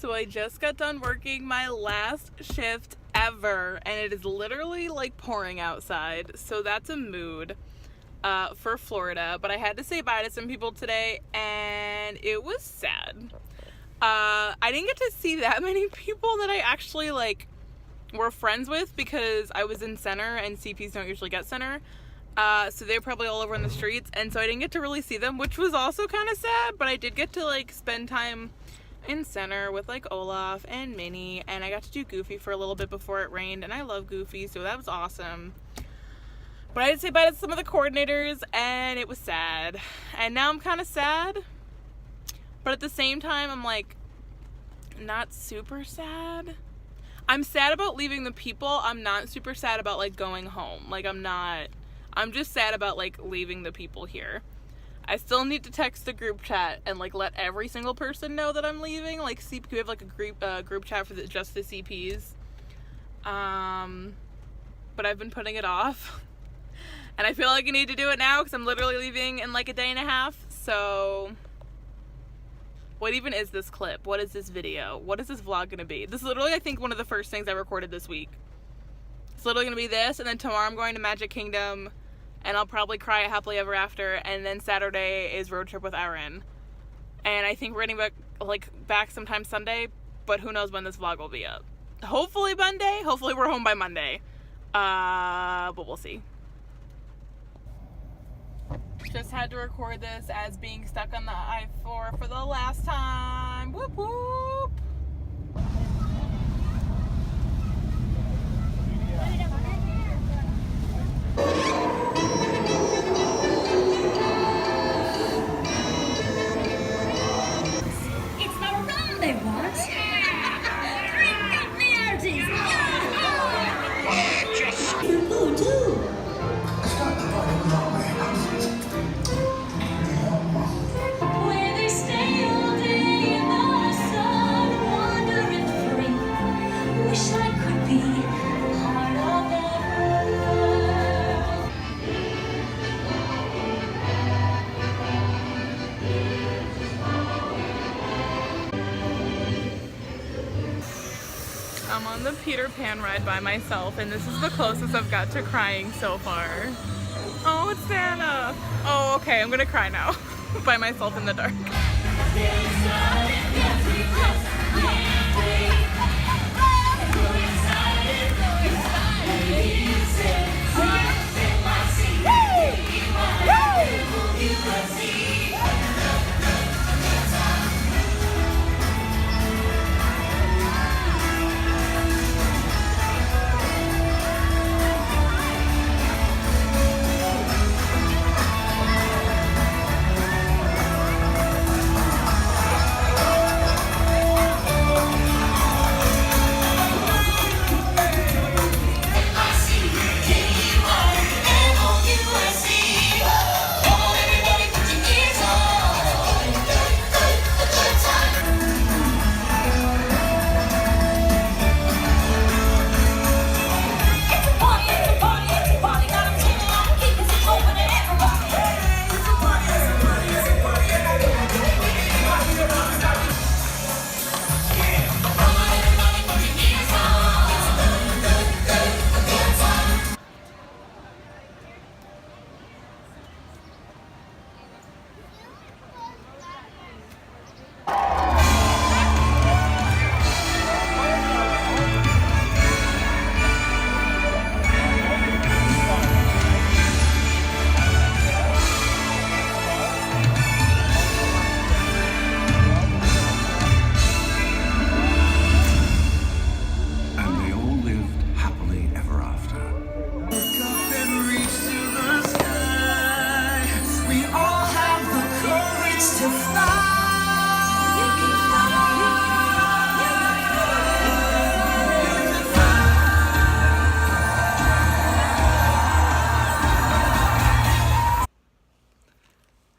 So I just got done working my last shift ever, and it is literally like pouring outside. So that's a mood for Florida. But I had to say bye to some people today, and it was sad. I didn't get to see that many people that I actually like were friends with because I was in center, and CPs don't usually get center. So they're probably all over in the streets, and so I didn't get to really see them, which was also kind of sad. But I did get to like spend time in center with like Olaf and Minnie, and I got to do Goofy for a little bit before it rained, and I love Goofy, so that was awesome. But I had to say bye to some of the coordinators, and it was sad. And now I'm kind of sad, but at the same time I'm like not super sad. I'm sad about leaving the people. I'm not super sad about like going home. Like I'm just sad about like leaving the people here. I still need to text the group chat and like let every single person know that I'm leaving. Like we have like a group chat for just the CPs. But I've been putting it off, and I feel like I need to do it now because I'm literally leaving in like a day and a half. So what even is this clip? What is this video? What is this vlog gonna be? This is literally, I think, one of the first things I recorded this week. It's literally gonna be this, and then tomorrow I'm going to Magic Kingdom, and I'll probably cry at Happily Ever After, and then Saturday is road trip with Erin. And I think we're getting back sometime Sunday, but who knows when this vlog will be up. Hopefully Monday. Hopefully we're home by Monday. But we'll see. Just had to record this as being stuck on the I-4 for the last time. Whoop whoop. It's the rum they want. Drink up, me hearties. Blue too. Where they stay all day in the sun, wandering free. Wish I could be part of that world. I'm on the Peter Pan ride by myself, and this is the closest I've got to crying so far. Oh, it's Santa. Oh, okay, I'm gonna cry now by myself in the dark.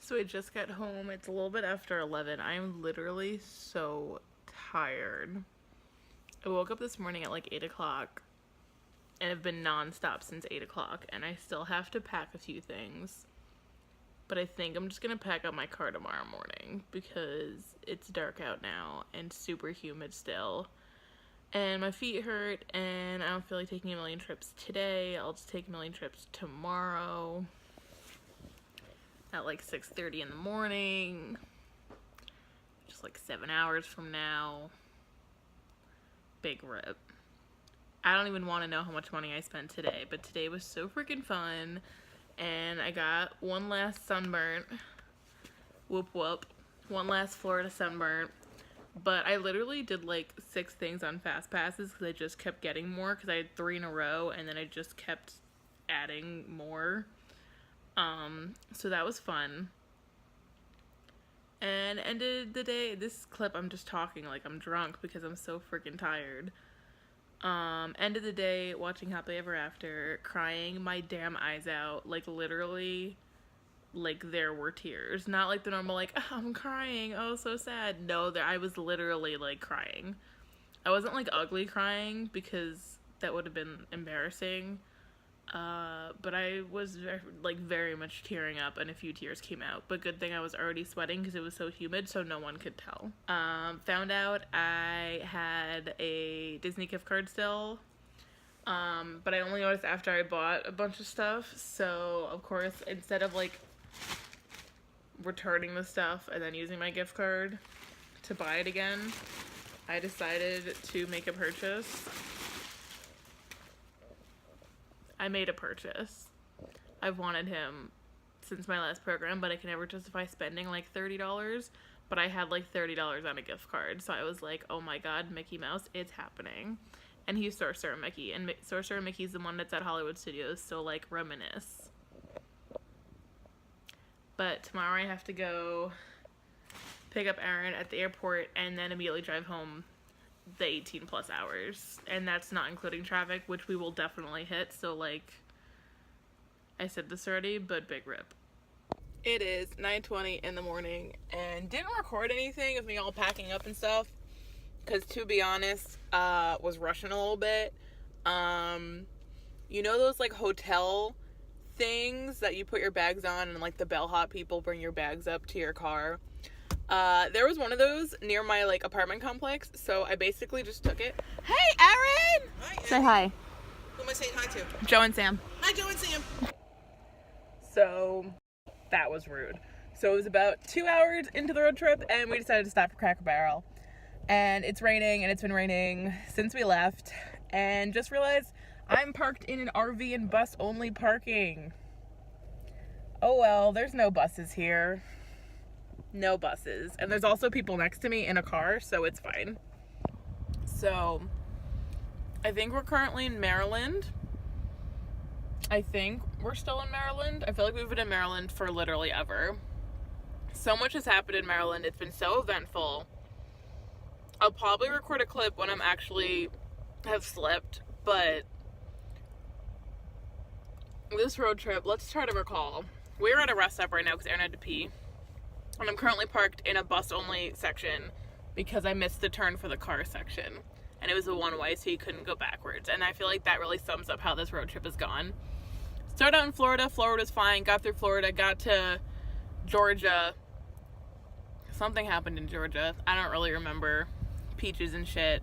So I just got home. It's a little bit after 11. I'm literally so tired. I woke up this morning at like 8 o'clock and have been non-stop since 8 o'clock, and I still have to pack a few things. but I think I'm just gonna pack up my car tomorrow morning because it's dark out now and super humid still. And my feet hurt and I don't feel like taking a million trips today. I'll just take a million trips tomorrow at like 6:30 in the morning. Just like 7 hours from now. Big rip. I don't even want to know how much money I spent today, but today was so freaking fun. And I got one last sunburn. Whoop whoop. One last Florida sunburn. But I literally did like 6 things on fast passes because I just kept getting more because I had 3 in a row and then I just kept adding more. So that was fun. And ended the day, this clip I'm just talking like I'm drunk because I'm so freaking tired. Ended the day watching Happily Ever After, crying my damn eyes out, like literally, like there were tears. Not like the normal like, oh, I'm crying, oh so sad. No, I was literally like crying. I wasn't like ugly crying because that would have been embarrassing. But I was very much tearing up and a few tears came out. But good thing I was already sweating because it was so humid so no one could tell. Found out I had a Disney gift card still. But I only noticed after I bought a bunch of stuff. So of course instead of like returning the stuff and then using my gift card to buy it again, I decided to make a purchase. I made a purchase. I've wanted him since my last program, but I can never justify spending like $30. But I had like $30 on a gift card, so I was like, oh my god, Mickey Mouse, it's happening. And he's Sorcerer Mickey, and Sorcerer Mickey's the one that's at Hollywood Studios, so like reminisce. But tomorrow I have to go pick up Aaron at the airport and then immediately drive home the 18 plus hours, and that's not including traffic, which we will definitely hit. So like I said this already, but big rip. It is 9:20 in the morning and didn't record anything of me all packing up and stuff because to be honest was rushing a little bit. You know those like hotel things that you put your bags on and like the bellhop people bring your bags up to your car? There was one of those near my like apartment complex, so I basically just took it. Hey, Erin! Hi, Say hi. Who am I saying hi to? Joe and Sam. Hi, Joe and Sam. So that was rude. So it was about 2 hours into the road trip, and we decided to stop for Cracker Barrel. And it's raining, and it's been raining since we left. And just realized I'm parked in an RV and bus only parking. Oh well, there's no buses here. No buses. And there's also people next to me in a car, so it's fine. So I think we're currently in Maryland. I think we're still in Maryland. I feel like we've been in Maryland for literally ever. So much has happened in Maryland. It's been so eventful. I'll probably record a clip when I'm actually have slept, but this road trip, let's try to recall. We're at a rest stop right now because Aaron had to pee. And I'm currently parked in a bus-only section because I missed the turn for the car section. And it was a one-way, so you couldn't go backwards. And I feel like that really sums up how this road trip has gone. Started out in Florida. Florida was fine. Got through Florida. Got to Georgia. Something happened in Georgia. I don't really remember. Peaches and shit.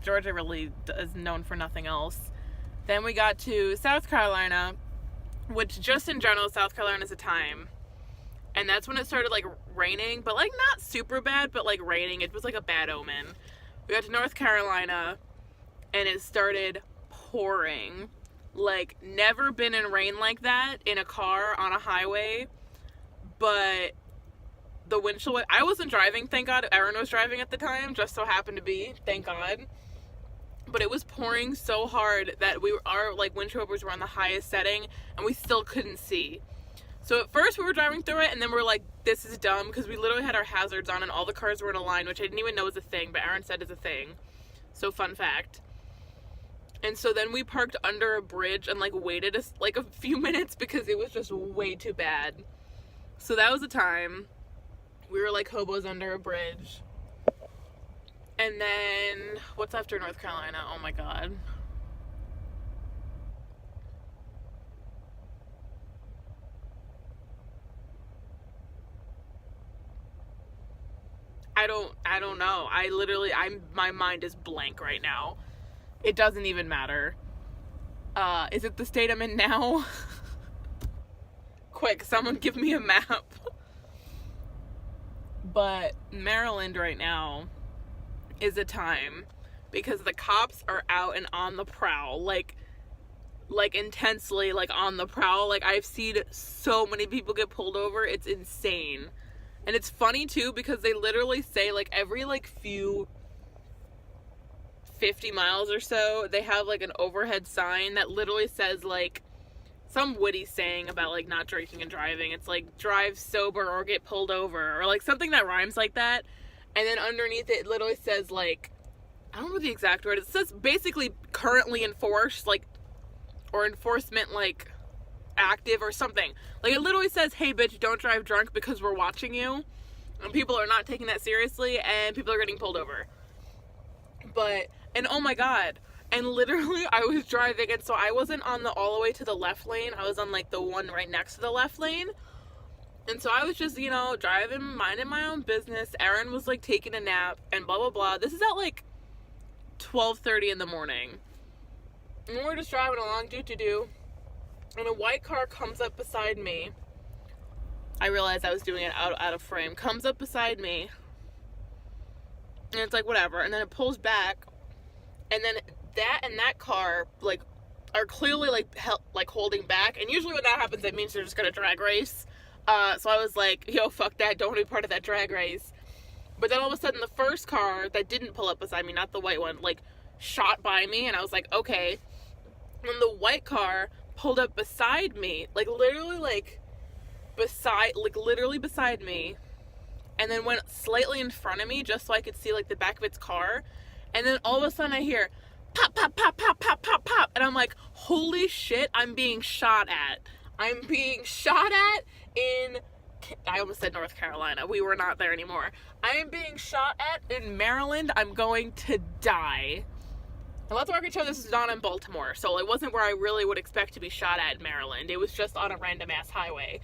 Georgia really is known for nothing else. Then we got to South Carolina, which just in general, South Carolina is a time. And that's when it started like raining, but like not super bad, but like raining. It was like a bad omen. We got to North Carolina and it started pouring. Like never been in rain like that in a car on a highway. But the windshield, I wasn't driving, thank God. Aaron was driving at the time, just so happened to be, thank God. But it was pouring so hard that our like windshield wipers were on the highest setting and we still couldn't see. So at first we were driving through it and then we're like, this is dumb because we literally had our hazards on and all the cars were in a line, which I didn't even know was a thing, but Aaron said is a thing. So fun fact. And so then we parked under a bridge and like waited a few minutes because it was just way too bad. So that was the time. We were like hobos under a bridge. And then what's after North Carolina? Oh my God. I don't know. My mind is blank right now. It doesn't even matter. Is it the state I'm in now? Quick, someone give me a map. But Maryland right now is a time because the cops are out and on the prowl, like intensely, like on the prowl. Like, I've seen so many people get pulled over. It's insane. And it's funny too because they literally say, like, every like few 50 miles or so, they have like an overhead sign that literally says like some witty saying about like not drinking and driving. It's like drive sober or get pulled over, or like something that rhymes like that. And then underneath it literally says like, I don't know the exact word. It says basically currently enforced, like, or enforcement like active or something. Like, it literally says, hey bitch, don't drive drunk because we're watching you. And people are not taking that seriously and people are getting pulled over. And oh my god. And literally, I was driving, and so I wasn't on the all the way to the left lane. I was on, like, the one right next to the left lane. And so I was just, you know, driving, minding my own business. Aaron was, like, taking a nap, and blah, blah, blah. This is at, like, 12:30 in the morning. And we're just driving along, do-do-do. And a white car comes up beside me. I realized I was doing it out of frame. Comes up beside me. And it's like, whatever. And then it pulls back. And then that and that car, like, are clearly, like, holding back. And usually when that happens, it means they're just gonna drag race. So I was like, yo, fuck that. Don't want to be part of that drag race. But then all of a sudden, the first car that didn't pull up beside me, not the white one, like, shot by me. And I was like, okay. And the white car pulled up beside me. Like, literally beside me. And then went slightly in front of me just so I could see, like, the back of its car. And then all of a sudden I hear pop, pop, pop, pop, pop, pop, pop. And I'm like, holy shit, I'm being shot at. I'm being shot at in, I almost said North Carolina. We were not there anymore. I am being shot at in Maryland. I'm going to die. And let the record show this is not in Baltimore. So it wasn't where I really would expect to be shot at in Maryland. It was just on a random ass highway.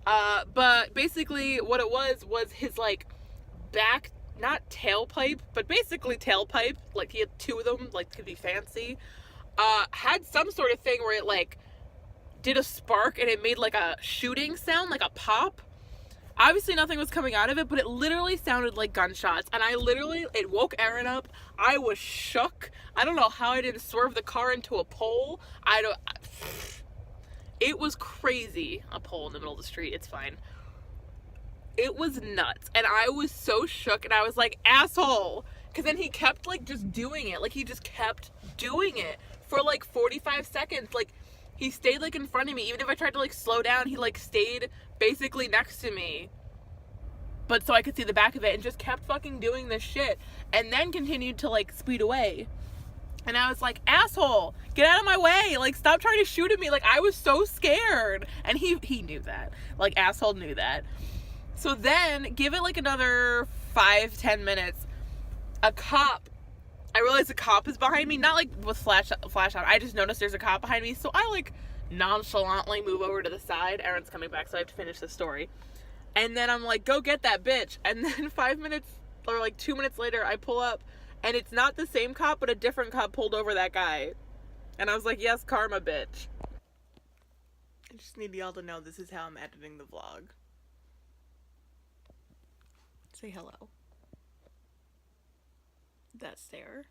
But basically what it was his, like, back, not tailpipe, but basically tailpipe, like, he had two of them, like, to be fancy, had some sort of thing where it, like, did a spark and it made, like, a shooting sound, like a pop. Obviously nothing was coming out of it, but it literally sounded like gunshots, and it woke Aaron up. I was shook. I don't know how I didn't swerve the car into a pole. It was crazy. A pole in the middle of the street, it's fine. It was nuts. And I was so shook, and I was like, asshole. Because then he kept, like, just doing it. Like, he just kept doing it for, like, 45 seconds. Like, he stayed, like, in front of me. Even if I tried to, like, slow down, he, like, stayed basically next to me. But so I could see the back of it, and just kept fucking doing this shit. And then continued to, like, speed away. And I was like, asshole, get out of my way. Like, stop trying to shoot at me. Like, I was so scared. And he knew that. Like, asshole knew that. So then, give it like another 5-10 minutes, I realized a cop is behind me, not like with flash on, I just noticed there's a cop behind me, so I like nonchalantly move over to the side. Aaron's coming back, so I have to finish the story. And then I'm like, go get that bitch. And then 5 minutes, or like 2 minutes later, I pull up, and it's not the same cop, but a different cop pulled over that guy. And I was like, yes, karma, bitch. I just need y'all to know this is how I'm editing the vlog. Say hello. That stare.